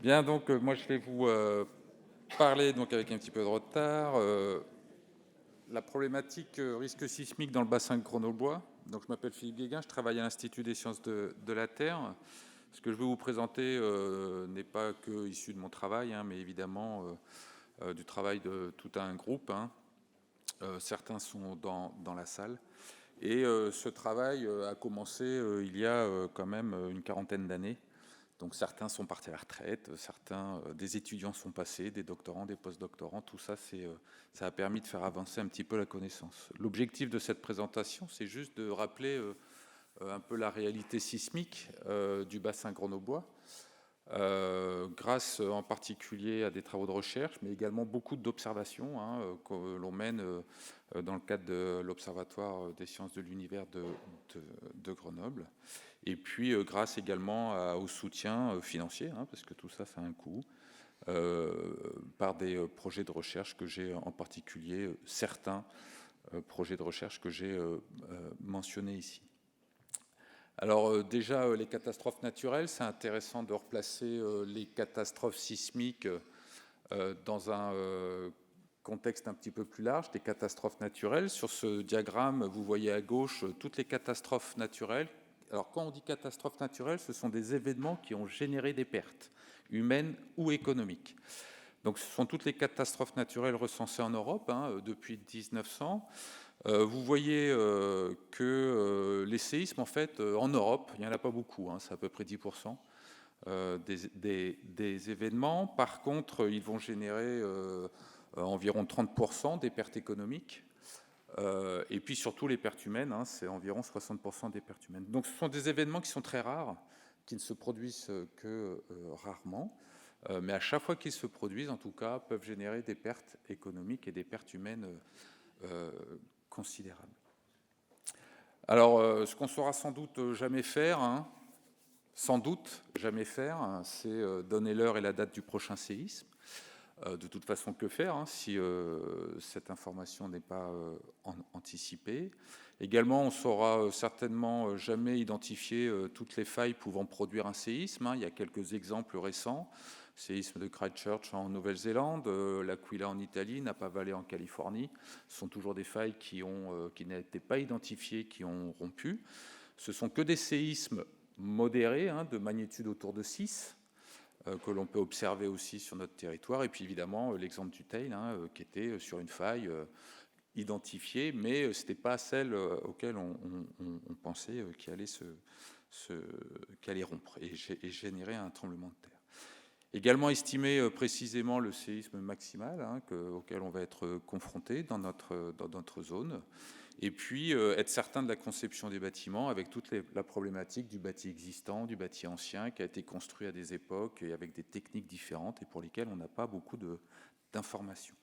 Bien, donc moi je vais vous parler donc avec un petit peu de retard la problématique risque sismique dans le bassin grenoblois. Donc je m'appelle Philippe Guéguin, je travaille à l'Institut des sciences de la Terre. Ce que je vais vous présenter n'est pas que issu de mon travail, hein, mais évidemment du travail de tout un groupe. Hein. Certains sont dans la salle. Et ce travail a commencé il y a quand même une quarantaine d'années. Donc certains sont partis à la retraite, certains des étudiants sont passés, des doctorants, des post-doctorants, tout ça, ça a permis de faire avancer un petit peu la connaissance. L'objectif de cette présentation, c'est juste de rappeler un peu la réalité sismique du bassin grenoblois, grâce en particulier à des travaux de recherche, mais également beaucoup d'observations que l'on mène dans le cadre de l'Observatoire des sciences de l'univers de Grenoble. Et puis grâce également au soutien financier, parce que tout ça, ça a un coût, par des projets de recherche que j'ai en particulier, certains projets de recherche que j'ai mentionnés ici. Alors déjà, les catastrophes naturelles, c'est intéressant de replacer les catastrophes sismiques dans un contexte un petit peu plus large des catastrophes naturelles. Sur ce diagramme, vous voyez à gauche toutes les catastrophes naturelles. Alors quand on dit catastrophes naturelles, ce sont des événements qui ont généré des pertes humaines ou économiques. Donc ce sont toutes les catastrophes naturelles recensées en Europe depuis 1900. Vous voyez que les séismes, en fait, en Europe, il n'y en a pas beaucoup, c'est à peu près 10% des événements. Par contre, ils vont générer environ 30% des pertes économiques. Et puis surtout les pertes humaines, c'est environ 60% des pertes humaines. Donc ce sont des événements qui sont très rares, qui ne se produisent que rarement, mais à chaque fois qu'ils se produisent, en tout cas, peuvent générer des pertes économiques et des pertes humaines considérables. Alors, ce qu'on saura sans doute jamais faire, c'est donner l'heure et la date du prochain séisme. De toute façon, que faire si cette information n'est pas anticipée. Également, on ne saura certainement jamais identifier toutes les failles pouvant produire un séisme. Il y a quelques exemples récents. Séisme de Christchurch en Nouvelle-Zélande, l'Aquila en Italie, Napa Valley en Californie. Ce sont toujours des failles qui n'étaient pas identifiées, qui ont rompu. Ce sont que des séismes modérés, de magnitude autour de 6, que l'on peut observer aussi sur notre territoire. Et puis évidemment, l'exemple du Teil, qui était sur une faille identifiée, mais ce n'était pas celle auquel on pensait qu'il allait rompre et générer un tremblement de terre. Également estimer précisément le séisme maximal auquel on va être confronté dans notre zone. Et puis être certain de la conception des bâtiments avec toute la problématique du bâti existant, du bâti ancien qui a été construit à des époques et avec des techniques différentes et pour lesquelles on n'a pas beaucoup d'informations.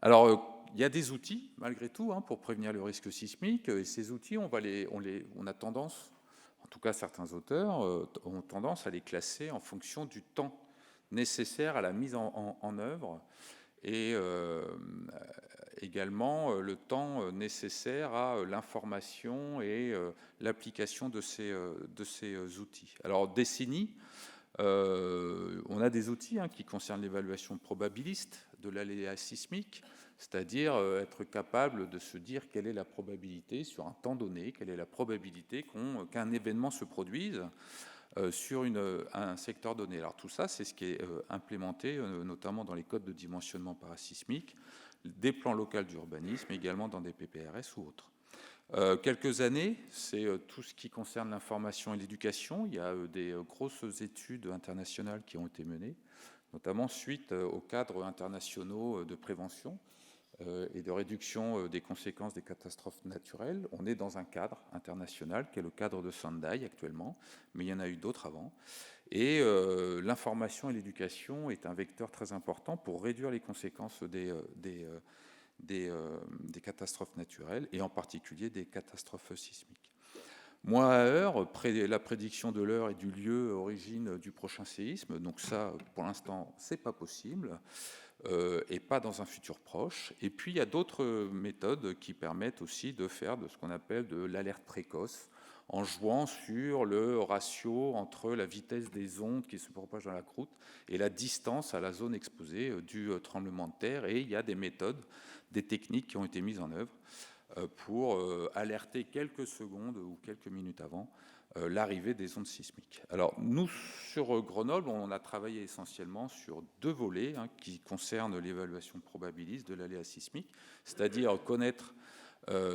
Alors, il y a des outils, malgré tout, pour prévenir le risque sismique. Et ces outils, on a tendance, en tout cas certains auteurs, ont tendance à les classer en fonction du temps nécessaire à la mise en œuvre et également le temps nécessaire à l'information et l'application de ces outils. Alors, décennies, on a des outils qui concernent l'évaluation probabiliste de l'aléa sismique, c'est-à-dire être capable de se dire quelle est la probabilité sur un temps donné, quelle est la probabilité qu'un événement se produise sur un secteur donné. Alors tout ça, c'est ce qui est implémenté notamment dans les codes de dimensionnement parasismique, des plans locaux d'urbanisme, mais également dans des PPRS ou autres. Quelques années, c'est tout ce qui concerne l'information et l'éducation. Il y a des grosses études internationales qui ont été menées, notamment suite aux cadres internationaux de prévention et de réduction des conséquences des catastrophes naturelles. On est dans un cadre international qui est le cadre de Sendai actuellement, mais il y en a eu d'autres avant. Et l'information et l'éducation est un vecteur très important pour réduire les conséquences des catastrophes naturelles et en particulier des catastrophes sismiques. Mois à heure, la prédiction de l'heure et du lieu origine du prochain séisme, donc ça, pour l'instant, c'est pas possible et pas dans un futur proche. Et puis il y a d'autres méthodes qui permettent aussi de faire de ce qu'on appelle de l'alerte précoce en jouant sur le ratio entre la vitesse des ondes qui se propagent dans la croûte et la distance à la zone exposée du tremblement de terre. Et il y a des méthodes, des techniques qui ont été mises en œuvre pour alerter quelques secondes ou quelques minutes avant l'arrivée des ondes sismiques. Alors nous, sur Grenoble, on a travaillé essentiellement sur 2 volets qui concernent l'évaluation probabiliste de l'aléa sismique, c'est-à-dire connaître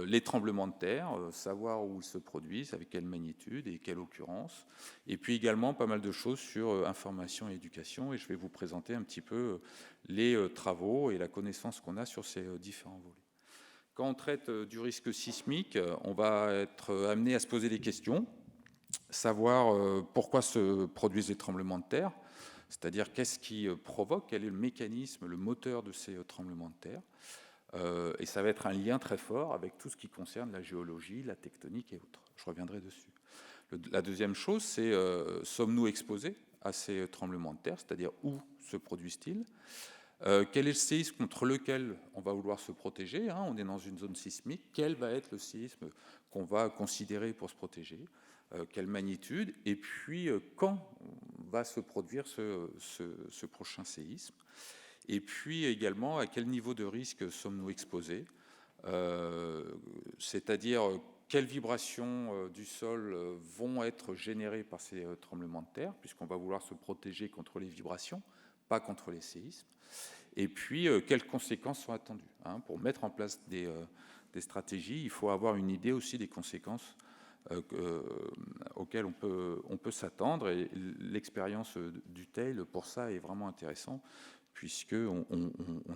les tremblements de terre, savoir où ils se produisent, avec quelle magnitude et quelle occurrence, et puis également pas mal de choses sur information et éducation, et je vais vous présenter un petit peu les travaux et la connaissance qu'on a sur ces différents volets. Quand on traite du risque sismique, on va être amené à se poser des questions, savoir pourquoi se produisent les tremblements de terre, c'est-à-dire qu'est-ce qui provoque, quel est le mécanisme, le moteur de ces tremblements de terre. Et ça va être un lien très fort avec tout ce qui concerne la géologie, la tectonique et autres. Je reviendrai dessus. La deuxième chose, c'est sommes-nous exposés à ces tremblements de terre, c'est-à-dire où se produisent-ils ? Quel est le séisme contre lequel on va vouloir se protéger ? On est dans une zone sismique. Quel va être le séisme qu'on va considérer pour se protéger ? Quelle magnitude ? Et puis, quand va se produire ce prochain séisme ? Et puis également, à quel niveau de risque sommes-nous exposés ? C'est-à-dire, quelles vibrations du sol vont être générées par ces tremblements de terre, puisqu'on va vouloir se protéger contre les vibrations, pas contre les séismes. Et puis, quelles conséquences sont attendues ? Pour mettre en place des stratégies, il faut avoir une idée aussi des conséquences auxquelles on peut s'attendre. Et l'expérience du TEIL, pour ça, est vraiment intéressant, puisqu'on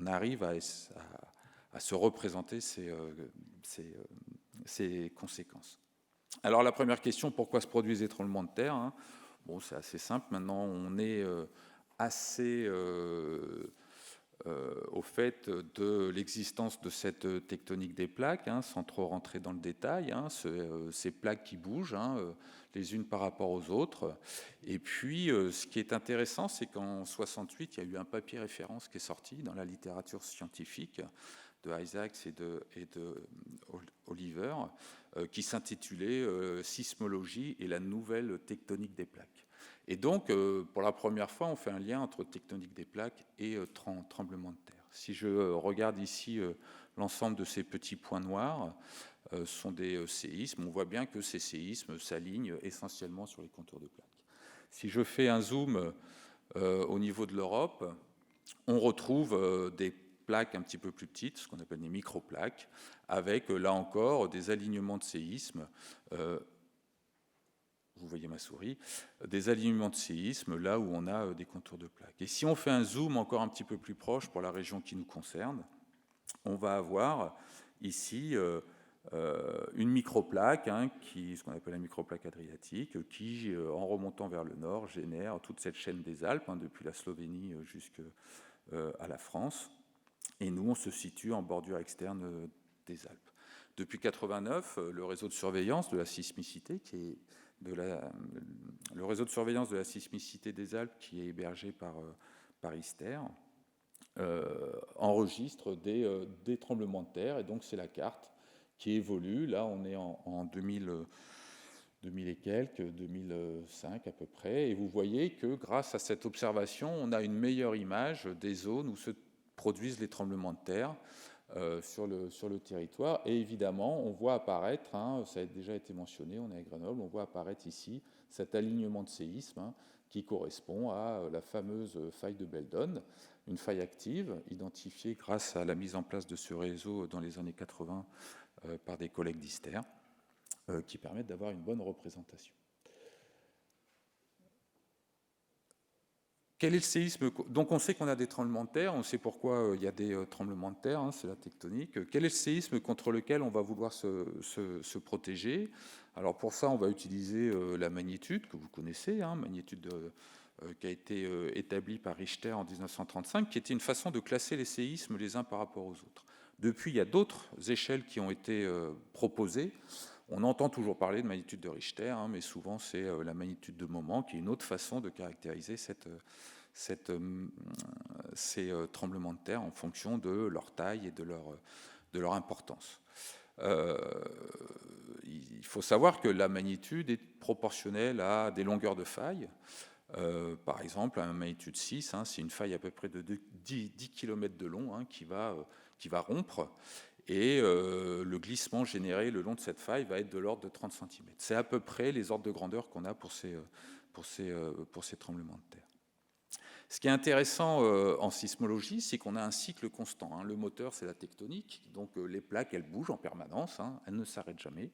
arrive à se représenter ces conséquences. Alors, la première question, pourquoi se produisent les tremblements de terre ? Bon, c'est assez simple. Maintenant, on est assez au fait de l'existence de cette tectonique des plaques, sans trop rentrer dans le détail, ces plaques qui bougent les unes par rapport aux autres. Et puis, ce qui est intéressant, c'est qu'en 68, il y a eu un papier référence qui est sorti dans la littérature scientifique de Isaacs et de Oliver, qui s'intitulait Sismologie et la nouvelle tectonique des plaques. Et donc, pour la première fois, on fait un lien entre tectonique des plaques et tremblement de terre. Si je regarde ici l'ensemble de ces petits points noirs, sont des séismes. On voit bien que ces séismes s'alignent essentiellement sur les contours de plaques. Si je fais un zoom au niveau de l'Europe, on retrouve des plaques un petit peu plus petites, ce qu'on appelle des microplaques, avec là encore des alignements de séismes. Vous voyez ma souris, des alignements de séismes là où on a des contours de plaques. Et si on fait un zoom encore un petit peu plus proche pour la région qui nous concerne, on va avoir ici une microplaque, ce qu'on appelle la microplaque adriatique, qui, en remontant vers le nord, génère toute cette chaîne des Alpes, depuis la Slovénie jusqu'à la France. Et nous, on se situe en bordure externe des Alpes. Depuis 1989, le réseau de surveillance de la sismicité, le réseau de surveillance de la sismicité des Alpes, qui est hébergé par ISTER, enregistre des tremblements de terre, et donc c'est la carte qui évolue. Là, on est en 2000 et quelques, 2005 à peu près, et vous voyez que grâce à cette observation, on a une meilleure image des zones où se produisent les tremblements de terre sur le territoire. Et évidemment, on voit apparaître, ça a déjà été mentionné, on est à Grenoble, on voit apparaître ici cet alignement de séisme qui correspond à la fameuse faille de Beldon, une faille active identifiée grâce à la mise en place de ce réseau dans les années 80 par des collègues d'ISTER, qui permettent d'avoir une bonne représentation. Quel est le séisme ? Donc on sait qu'on a des tremblements de terre, on sait pourquoi il y a des tremblements de terre, c'est la tectonique. Quel est le séisme contre lequel on va vouloir se protéger ? Alors pour ça, on va utiliser la magnitude que vous connaissez, magnitude qui a été établie par Richter en 1935, qui était une façon de classer les séismes les uns par rapport aux autres. Depuis, il y a d'autres échelles qui ont été proposées. On entend toujours parler de magnitude de Richter, mais souvent c'est la magnitude de moment, qui est une autre façon de caractériser ces tremblements de terre en fonction de leur taille et de leur importance. il faut savoir que la magnitude est proportionnelle à des longueurs de faille. Par exemple, à une magnitude 6, hein, c'est une faille à peu près de 10 km de long, hein, qui va rompre, et le glissement généré le long de cette faille va être de l'ordre de 30 cm. C'est à peu près les ordres de grandeur qu'on a pour ces tremblements de terre. Ce qui est intéressant en sismologie, c'est qu'on a un cycle constant, hein. Le moteur, c'est la tectonique, donc les plaques, elles bougent en permanence, hein, elles ne s'arrêtent jamais.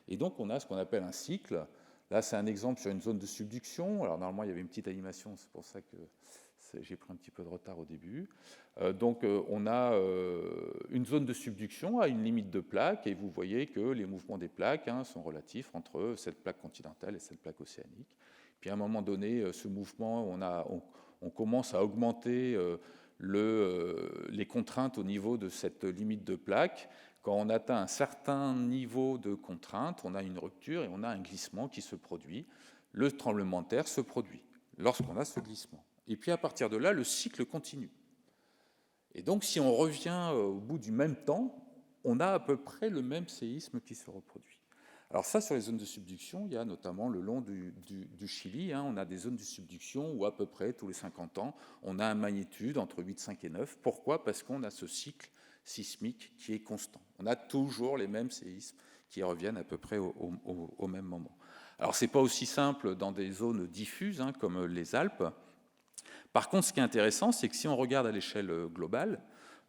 Et donc on a ce qu'on appelle un cycle. Là, c'est un exemple sur une zone de subduction. Alors normalement, il y avait une petite animation, c'est pour ça que j'ai pris un petit peu de retard au début. Donc on a une zone de subduction à une limite de plaque, et vous voyez que les mouvements des plaques, hein, sont relatifs entre cette plaque continentale et cette plaque océanique. Puis à un moment donné, ce mouvement, on commence à augmenter les contraintes au niveau de cette limite de plaque. Quand on atteint un certain niveau de contrainte, on a une rupture et on a un glissement qui se produit. Le tremblement de terre se produit lorsqu'on a ce glissement. Et puis à partir de là, le cycle continue. Et donc si on revient au bout du même temps, on a à peu près le même séisme qui se reproduit. Alors ça, sur les zones de subduction, il y a notamment le long du Chili, hein, on a des zones de subduction où à peu près tous les 50 ans, on a une magnitude entre 8,5 et 9. Pourquoi ? Parce qu'on a ce cycle sismique qui est constant. On a toujours les mêmes séismes qui reviennent à peu près au même moment. Alors c'est pas aussi simple dans des zones diffuses, hein, comme les Alpes. Par contre, ce qui est intéressant, c'est que si on regarde à l'échelle globale,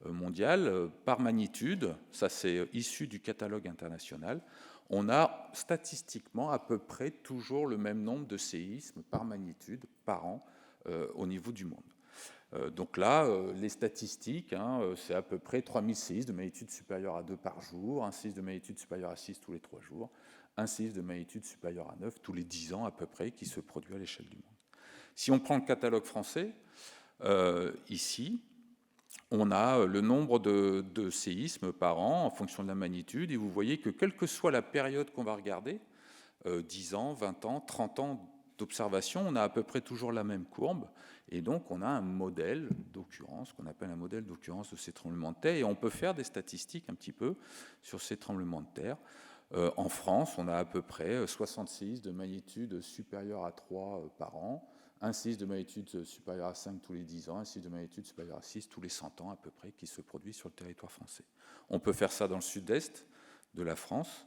mondiale, par magnitude, ça c'est issu du catalogue international, on a statistiquement à peu près toujours le même nombre de séismes par magnitude par an au niveau du monde. Donc là, les statistiques, hein, c'est à peu près 3000 séismes de magnitude supérieure à 2 par jour, un séisme de magnitude supérieure à 6 tous les 3 jours, un séisme de magnitude supérieure à 9 tous les 10 ans à peu près qui se produit à l'échelle du monde. Si on prend le catalogue français, ici, on a le nombre de séismes par an en fonction de la magnitude, et vous voyez que quelle que soit la période qu'on va regarder, 10 ans, 20 ans, 30 ans d'observation, on a à peu près toujours la même courbe, et donc on a un modèle d'occurrence, qu'on appelle un modèle d'occurrence de ces tremblements de terre, et on peut faire des statistiques un petit peu sur ces tremblements de terre. En France, on a à peu près 66 de magnitude supérieure à 3 par an, un séisme de magnitude supérieure à 5 tous les 10 ans, un séisme de magnitude supérieure à 6 tous les 100 ans à peu près, qui se produit sur le territoire français. On peut faire ça dans le sud-est de la France.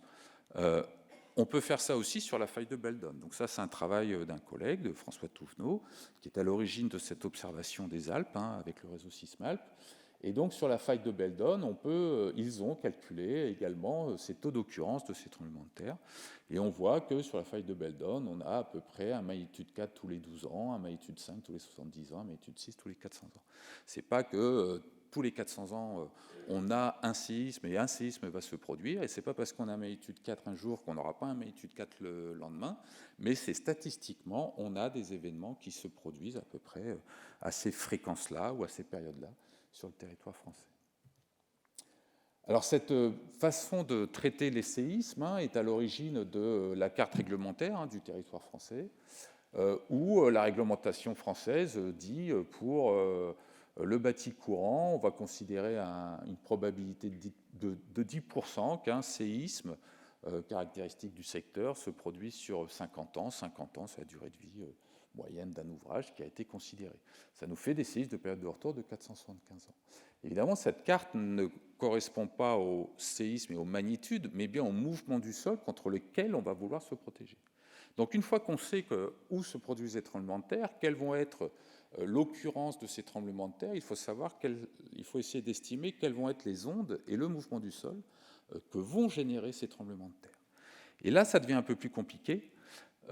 On peut faire ça aussi sur la faille de Beldon. Donc ça, c'est un travail d'un collègue, de François Touvenot, qui est à l'origine de cette observation des Alpes, hein, avec le réseau Sismalp. Et donc sur la faille de Beldon, ils ont calculé également ces taux d'occurrence de ces tremblements de terre. Et on voit que sur la faille de Beldon, on a à peu près un magnitude 4 tous les 12 ans, un magnitude 5 tous les 70 ans, un magnitude 6 tous les 400 ans. C'est pas que tous les 400 ans, on a un séisme et un séisme va se produire, et c'est pas parce qu'on a un magnitude 4 un jour qu'on n'aura pas un magnitude 4 le lendemain, mais c'est statistiquement, on a des événements qui se produisent à peu près à ces fréquences-là ou à ces périodes-là sur le territoire français. Alors cette façon de traiter les séismes, hein, est à l'origine de la carte réglementaire, hein, du territoire français, où la réglementation française dit pour le bâti courant, on va considérer une probabilité de 10% qu'un séisme caractéristique du secteur se produit sur 50 ans. 50 ans, c'est la durée de vie moyenne d'un ouvrage qui a été considéré. Ça nous fait des séismes de période de retour de 475 ans. Évidemment, cette carte ne correspond pas au séisme et aux magnitudes, mais bien au mouvement du sol contre lequel on va vouloir se protéger. Donc une fois qu'on sait où se produisent les tremblements de terre, quelles vont être l'occurrence de ces tremblements de terre, il faut essayer d'estimer quelles vont être les ondes et le mouvement du sol que vont générer ces tremblements de terre. Et là, ça devient un peu plus compliqué,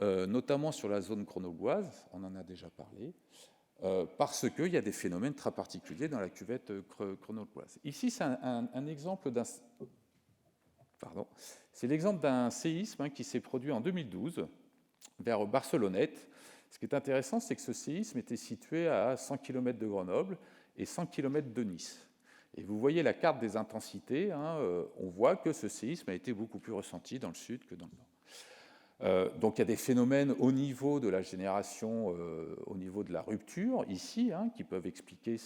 notamment sur la zone grenobloise, on en a déjà parlé, parce qu'il y a des phénomènes très particuliers dans la cuvette grenobloise. Ici, c'est un exemple d'un... Pardon. C'est l'exemple d'un séisme, hein, qui s'est produit en 2012 vers Barcelonnette. Ce qui est intéressant, c'est que ce séisme était situé à 100 km de Grenoble et 100 km de Nice. Et vous voyez la carte des intensités, hein, on voit que ce séisme a été beaucoup plus ressenti dans le sud que dans le nord. Donc il y a des phénomènes au niveau de la génération, au niveau de la rupture, ici, hein, qui peuvent expliquer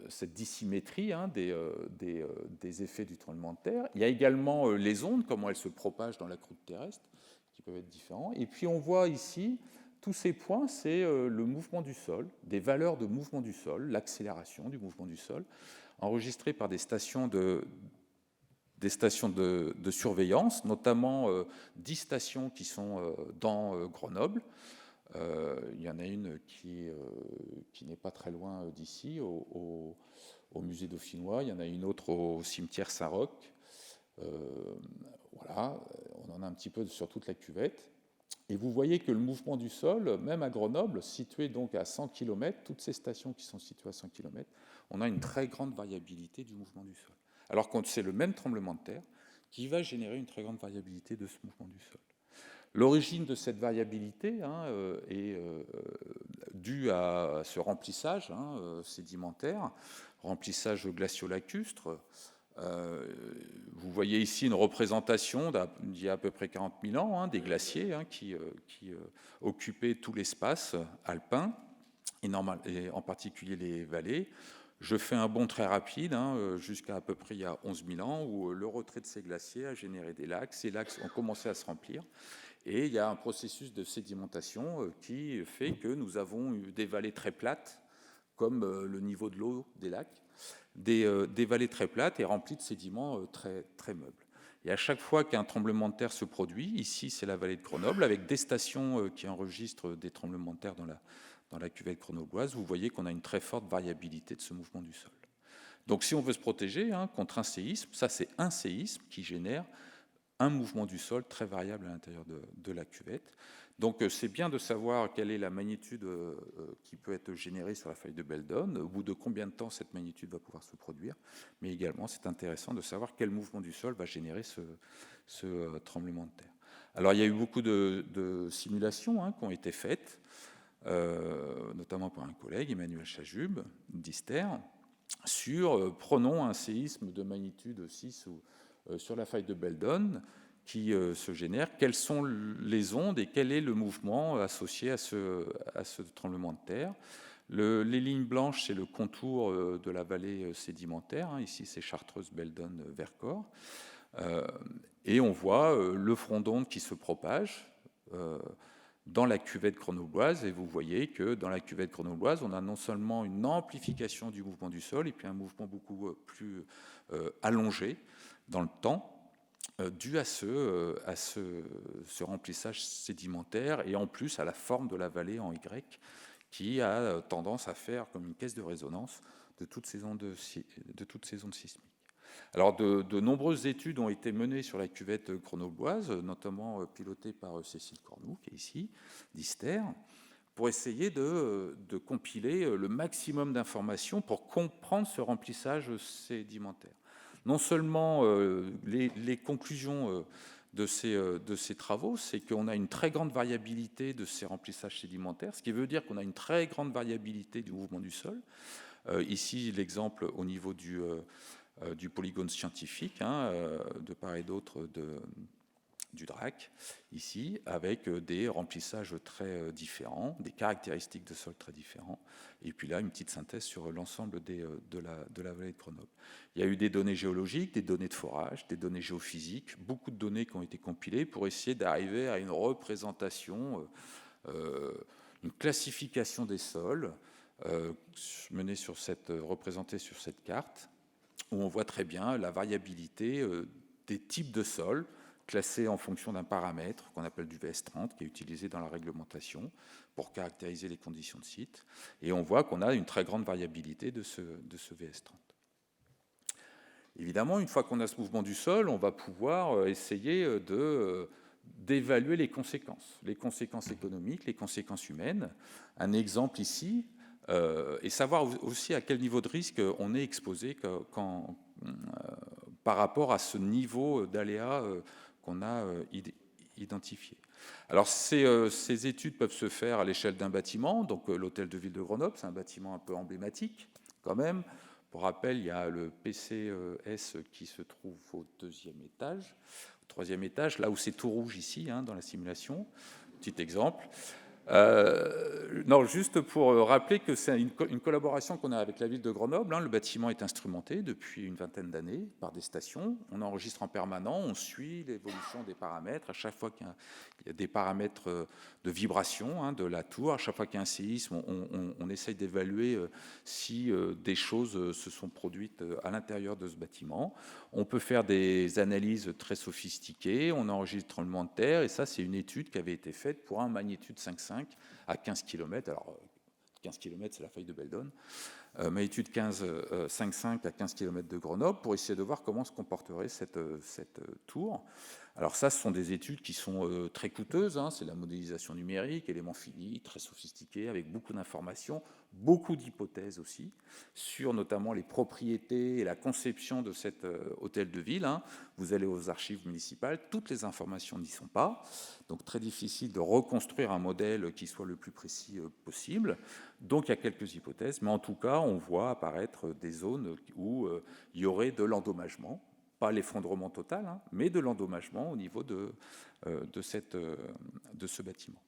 cette dissymétrie des effets du tremblement de terre. Il y a également les ondes, comment elles se propagent dans la croûte terrestre, qui peuvent être différents. Et puis on voit ici, tous ces points, c'est le mouvement du sol, des valeurs de mouvement du sol, l'accélération du mouvement du sol, enregistrées par des stations de surveillance, notamment 10 stations qui sont dans Grenoble. Il y en a une qui n'est pas très loin d'ici, au musée dauphinois. Il y en a une autre au cimetière Saint-Roch. Voilà, on en a un petit peu sur toute la cuvette. Et vous voyez que le mouvement du sol, même à Grenoble, situé donc à 100 km, toutes ces stations qui sont situées à 100 km, on a une très grande variabilité du mouvement du sol. Alors que c'est le même tremblement de terre qui va générer une très grande variabilité de ce mouvement du sol. L'origine de cette variabilité est due à ce remplissage sédimentaire, remplissage glaciolacustre. Vous voyez ici une représentation d'il y a à peu près 40 000 ans des glaciers qui occupaient tout l'espace alpin, et en particulier les vallées. Je fais un bond très rapide jusqu'à peu près il y a 11 000 ans où le retrait de ces glaciers a généré des lacs. Ces lacs ont commencé à se remplir. Et il y a un processus de sédimentation qui fait que nous avons eu des vallées très plates, comme le niveau de l'eau des lacs, des vallées très plates et remplies de sédiments très, très meubles. Et à chaque fois qu'un tremblement de terre se produit, ici c'est la vallée de Grenoble, avec des stations qui enregistrent des tremblements de terre dans la cuvette grenobloise, vous voyez qu'on a une très forte variabilité de ce mouvement du sol. Donc si on veut se protéger contre un séisme, ça c'est un séisme qui génère un mouvement du sol très variable à l'intérieur de la cuvette. Donc c'est bien de savoir quelle est la magnitude qui peut être générée sur la faille de Beldon, au bout de combien de temps cette magnitude va pouvoir se produire, mais également c'est intéressant de savoir quel mouvement du sol va générer ce tremblement de terre. Alors il y a eu beaucoup de simulations qui ont été faites, notamment par un collègue, Emmanuel Chajub, d'ISTER, sur, prenons un séisme de magnitude 6 sur la faille de Beldon qui se génère, quelles sont les ondes et quel est le mouvement associé à ce tremblement de terre. Les lignes blanches, c'est le contour de la vallée sédimentaire, ici c'est Chartreuse, Beldon, Vercors, et on voit le front d'onde qui se propage dans la cuvette grenobloise, et vous voyez que dans la cuvette grenobloise, on a non seulement une amplification du mouvement du sol, et puis un mouvement beaucoup plus allongé dans le temps, dû à ce remplissage sédimentaire, et en plus à la forme de la vallée en Y, qui a tendance à faire comme une caisse de résonance de toutes ces ondes sismiques. Alors, de nombreuses études ont été menées sur la cuvette grenobloise, notamment pilotées par Cécile Cornoux, qui est ici, d'ISTER, pour essayer de compiler le maximum d'informations pour comprendre ce remplissage sédimentaire. Non seulement les conclusions de ces travaux, c'est qu'on a une très grande variabilité de ces remplissages sédimentaires, ce qui veut dire qu'on a une très grande variabilité du mouvement du sol. Ici, l'exemple au niveau du polygone scientifique, de part et d'autre du DRAC, ici, avec des remplissages très différents, des caractéristiques de sol très différents, et puis là, une petite synthèse sur l'ensemble de la vallée de Grenoble. Il y a eu des données géologiques, des données de forage, des données géophysiques, beaucoup de données qui ont été compilées pour essayer d'arriver à une représentation, une classification des sols, représentée sur cette carte, où on voit très bien la variabilité des types de sols, classés en fonction d'un paramètre qu'on appelle du VS30, qui est utilisé dans la réglementation pour caractériser les conditions de site. Et on voit qu'on a une très grande variabilité de ce VS30. Évidemment, une fois qu'on a ce mouvement du sol, on va pouvoir essayer d'évaluer les conséquences économiques, les conséquences humaines. Un exemple ici, et savoir aussi à quel niveau de risque on est exposé par rapport à ce niveau d'aléa qu'on a identifié. Alors ces études peuvent se faire à l'échelle d'un bâtiment, donc l'hôtel de ville de Grenoble, c'est un bâtiment un peu emblématique quand même. Pour rappel, il y a le PCS qui se trouve au 2e étage, au 3e étage, là où c'est tout rouge ici, dans la simulation. Petit exemple. Non, juste pour rappeler que c'est une collaboration qu'on a avec la ville de Grenoble. Hein. Le bâtiment est instrumenté depuis une vingtaine d'années par des stations. On enregistre en permanent, on suit l'évolution des paramètres. À chaque fois qu'il y a des paramètres de vibration hein, de la tour, à chaque fois qu'il y a un séisme, on essaye d'évaluer si des choses se sont produites à l'intérieur de ce bâtiment. On peut faire des analyses très sophistiquées, on enregistre le tremblement de terre, et ça, c'est une étude qui avait été faite pour un magnitude 5,5 à 15 km. Alors, 15 km, c'est la faille de Beldon. Magnitude 5,5 à 15 km de Grenoble, pour essayer de voir comment se comporterait cette tour. Alors ça, ce sont des études qui sont très coûteuses, hein. C'est la modélisation numérique, éléments finis, très sophistiqués, avec beaucoup d'informations, beaucoup d'hypothèses aussi, sur notamment les propriétés et la conception de cet hôtel de ville. Hein. Vous allez aux archives municipales, toutes les informations n'y sont pas, donc très difficile de reconstruire un modèle qui soit le plus précis possible. Donc il y a quelques hypothèses, mais en tout cas, on voit apparaître des zones où il y aurait de l'endommagement, pas l'effondrement total, hein, mais de l'endommagement au niveau de ce bâtiment.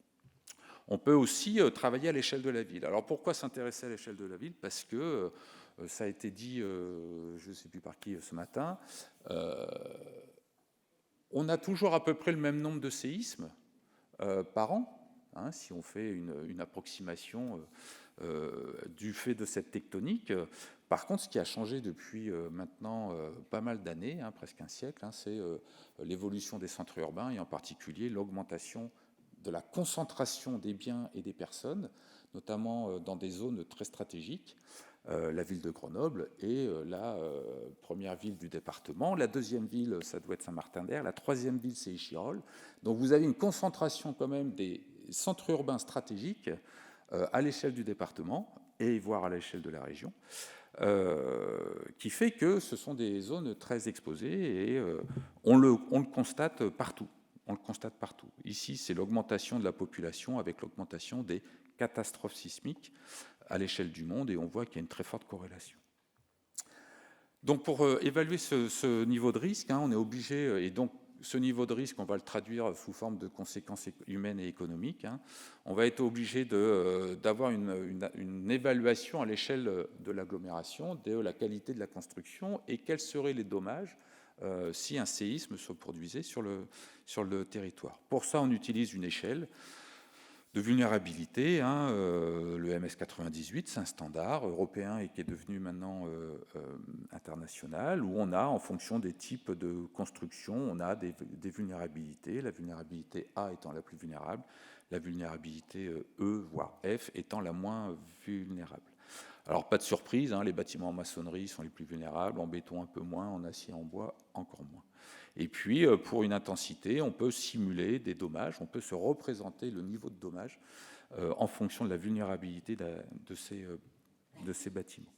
On peut aussi travailler à l'échelle de la ville. Alors pourquoi s'intéresser à l'échelle de la ville? Parce que, ça a été dit, je ne sais plus par qui ce matin, on a toujours à peu près le même nombre de séismes par an, hein, si on fait une approximation du fait de cette tectonique. Par contre, ce qui a changé depuis maintenant pas mal d'années, hein, presque un siècle, hein, c'est l'évolution des centres urbains et en particulier l'augmentation de la concentration des biens et des personnes, notamment dans des zones très stratégiques. La ville de Grenoble est la première ville du département. La deuxième ville, ça doit être Saint-Martin-d'Hères. La troisième ville, c'est Échirolles. Donc vous avez une concentration quand même des centres urbains stratégiques à l'échelle du département et voire à l'échelle de la région, qui fait que ce sont des zones très exposées et on le constate partout. On le constate partout. Ici, c'est l'augmentation de la population avec l'augmentation des catastrophes sismiques à l'échelle du monde, et on voit qu'il y a une très forte corrélation. Donc pour évaluer ce niveau de risque, hein, on est obligé, et donc ce niveau de risque, on va le traduire sous forme de conséquences humaines et économiques. Hein. On va être obligé d'avoir une évaluation à l'échelle de l'agglomération, de la qualité de la construction et quels seraient les dommages si un séisme se produisait sur le territoire. Pour ça, on utilise une échelle de vulnérabilité, hein, le MS98, c'est un standard européen et qui est devenu maintenant international, où on a, en fonction des types de construction, on a des vulnérabilités, la vulnérabilité A étant la plus vulnérable, la vulnérabilité E, voire F, étant la moins vulnérable. Alors, pas de surprise, hein, les bâtiments en maçonnerie sont les plus vulnérables, en béton un peu moins, en acier, en bois encore moins. Et puis, pour une intensité, on peut simuler des dommages, on peut se représenter le niveau de dommage en fonction de la vulnérabilité de ces bâtiments.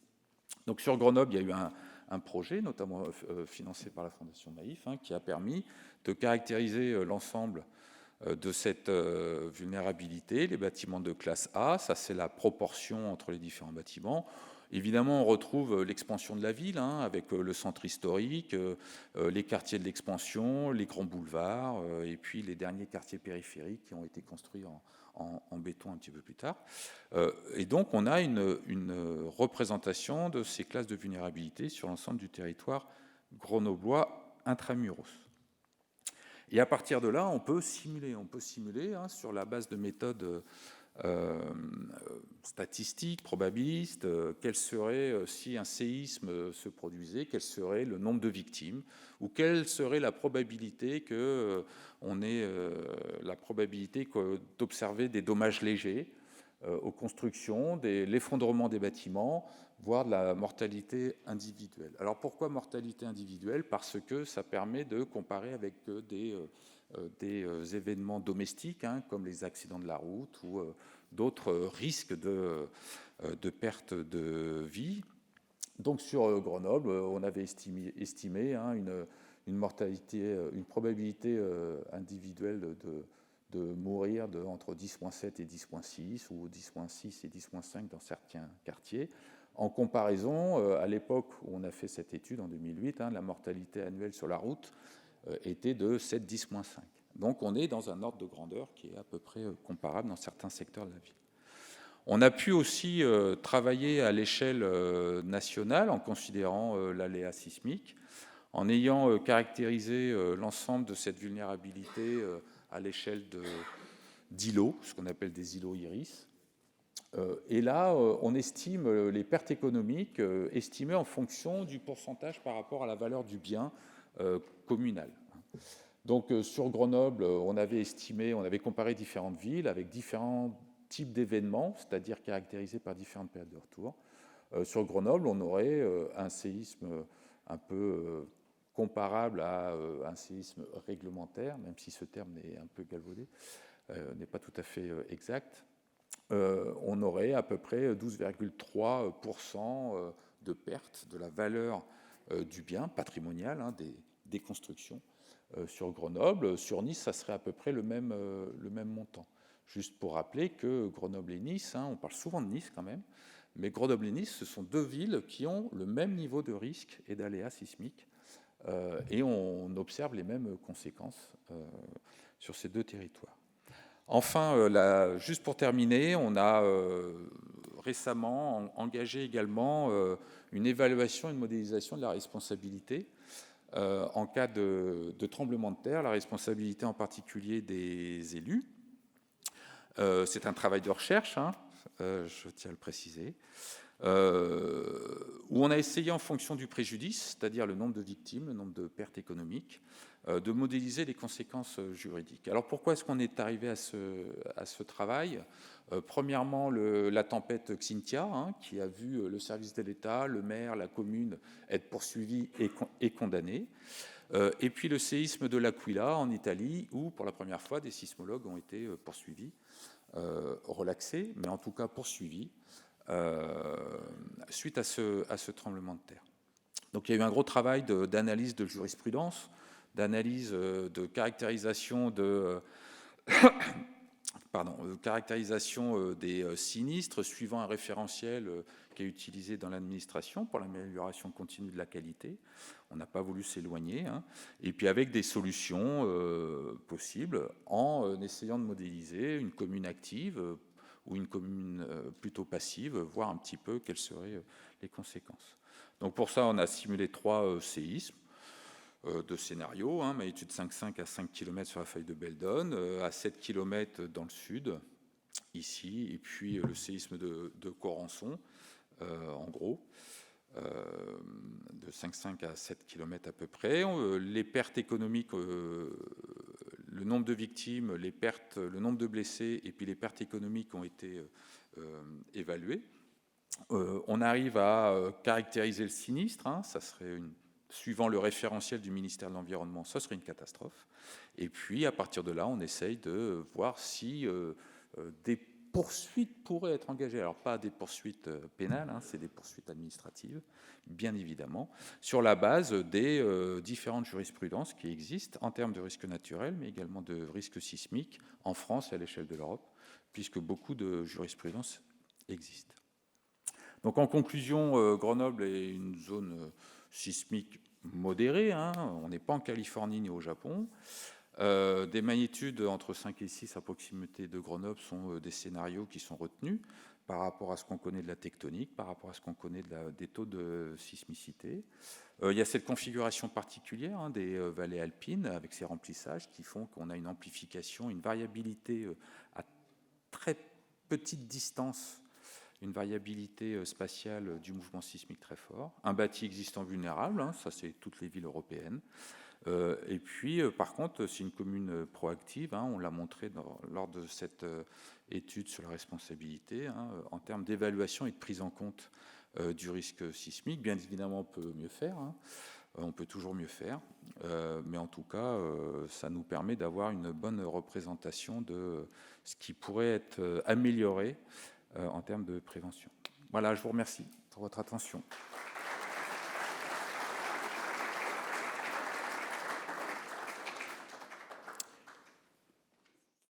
Donc, sur Grenoble, il y a eu un projet, notamment financé par la Fondation Maïf, hein, qui a permis de caractériser l'ensemble de cette vulnérabilité, les bâtiments de classe A, ça c'est la proportion entre les différents bâtiments. Évidemment, on retrouve l'expansion de la ville, hein, avec le centre historique, les quartiers de l'expansion, les grands boulevards, et puis les derniers quartiers périphériques qui ont été construits en béton un petit peu plus tard. Et donc, on a une représentation de ces classes de vulnérabilité sur l'ensemble du territoire grenoblois intramuros. Et à partir de là, on peut simuler hein, sur la base de méthodes statistiques, probabilistes, quel serait, si un séisme se produisait, quel serait le nombre de victimes, ou quelle serait la probabilité d'observer des dommages légers aux constructions, l'effondrement des bâtiments, voire de la mortalité individuelle. Alors pourquoi mortalité individuelle? Parce que ça permet de comparer avec des événements domestiques, hein, comme les accidents de la route ou d'autres risques de perte de vie. Donc sur Grenoble, on avait estimé hein, une mortalité, une probabilité individuelle de mourir entre 10,7 et 10,6 ou 10,6 et 10,5 dans certains quartiers. En comparaison, à l'époque où on a fait cette étude en 2008, hein, la mortalité annuelle sur la route était de 7,10,5. Donc on est dans un ordre de grandeur qui est à peu près comparable dans certains secteurs de la ville. On a pu aussi travailler à l'échelle nationale en considérant l'aléa sismique, en ayant caractérisé l'ensemble de cette vulnérabilité à l'échelle d'îlots, ce qu'on appelle des îlots iris. Et là, on estime les pertes économiques estimées en fonction du pourcentage par rapport à la valeur du bien communal. Donc sur Grenoble, on avait comparé différentes villes avec différents types d'événements, c'est-à-dire caractérisés par différentes périodes de retour. Sur Grenoble, on aurait un séisme un peu comparable à un séisme réglementaire, même si ce terme est un peu galvaudé, n'est pas tout à fait exact. On aurait à peu près 12,3% de perte de la valeur du bien patrimonial, hein, des constructions sur Grenoble. Sur Nice, ça serait à peu près le même montant. Juste pour rappeler que Grenoble et Nice, hein, on parle souvent de Nice quand même, mais Grenoble et Nice, ce sont deux villes qui ont le même niveau de risque et d'aléas sismiques, et on observe les mêmes conséquences sur ces deux territoires. Enfin, juste pour terminer, on a récemment engagé également une évaluation, une modélisation de la responsabilité en cas de tremblement de terre, la responsabilité en particulier des élus. C'est un travail de recherche, hein, je tiens à le préciser, où on a essayé en fonction du préjudice, c'est-à-dire le nombre de victimes, le nombre de pertes économiques, de modéliser les conséquences juridiques. Alors pourquoi est-ce qu'on est arrivé à ce travail ? Premièrement, la tempête Xynthia, hein, qui a vu le service de l'État, le maire, la commune être poursuivis et condamnés. Et puis le séisme de l'Aquila en Italie, où pour la première fois des sismologues ont été poursuivis, relaxés, mais en tout cas poursuivis, suite à ce tremblement de terre. Donc il y a eu un gros travail d'analyse de jurisprudence, d'analyse de caractérisation des sinistres suivant un référentiel qui est utilisé dans l'administration pour l'amélioration continue de la qualité. On n'a pas voulu s'éloigner, hein. Et puis avec des solutions possibles en essayant de modéliser une commune active ou une commune plutôt passive, voir un petit peu quelles seraient les conséquences. Donc pour ça, on a simulé 3 séismes de scénarios, hein, magnitude 5,5 à 5 km sur la faille de Beldon, à 7 km dans le sud, ici, et puis le séisme de Corançon, en gros, de 5,5 à 7 km à peu près. Les pertes économiques, le nombre de victimes, le nombre de blessés, et puis les pertes économiques ont été évaluées. On arrive à caractériser le sinistre, hein, ça serait suivant le référentiel du ministère de l'Environnement, ça serait une catastrophe. Et puis, à partir de là, on essaye de voir si des poursuites pourraient être engagées. Alors, pas des poursuites pénales, hein, c'est des poursuites administratives, bien évidemment, sur la base des différentes jurisprudences qui existent en termes de risques naturels, mais également de risques sismiques en France et à l'échelle de l'Europe, puisque beaucoup de jurisprudences existent. Donc, en conclusion, Grenoble est une zone sismique modérée, hein, on n'est pas en Californie ni au Japon. Des magnitudes entre 5 et 6 à proximité de Grenoble sont des scénarios qui sont retenus par rapport à ce qu'on connaît de la tectonique, par rapport à ce qu'on connaît des taux de sismicité. Il y a cette configuration particulière, hein, des vallées alpines avec ces remplissages qui font qu'on a une amplification, une variabilité à très petite distance, une variabilité spatiale du mouvement sismique très fort, un bâti existant vulnérable, hein, ça c'est toutes les villes européennes, et puis par contre c'est une commune proactive, hein, on l'a montré lors de cette étude sur la responsabilité, hein, en termes d'évaluation et de prise en compte du risque sismique. Bien évidemment on peut mieux faire, hein, on peut toujours mieux faire, mais en tout cas ça nous permet d'avoir une bonne représentation de ce qui pourrait être amélioré en termes de prévention. Voilà, je vous remercie pour votre attention.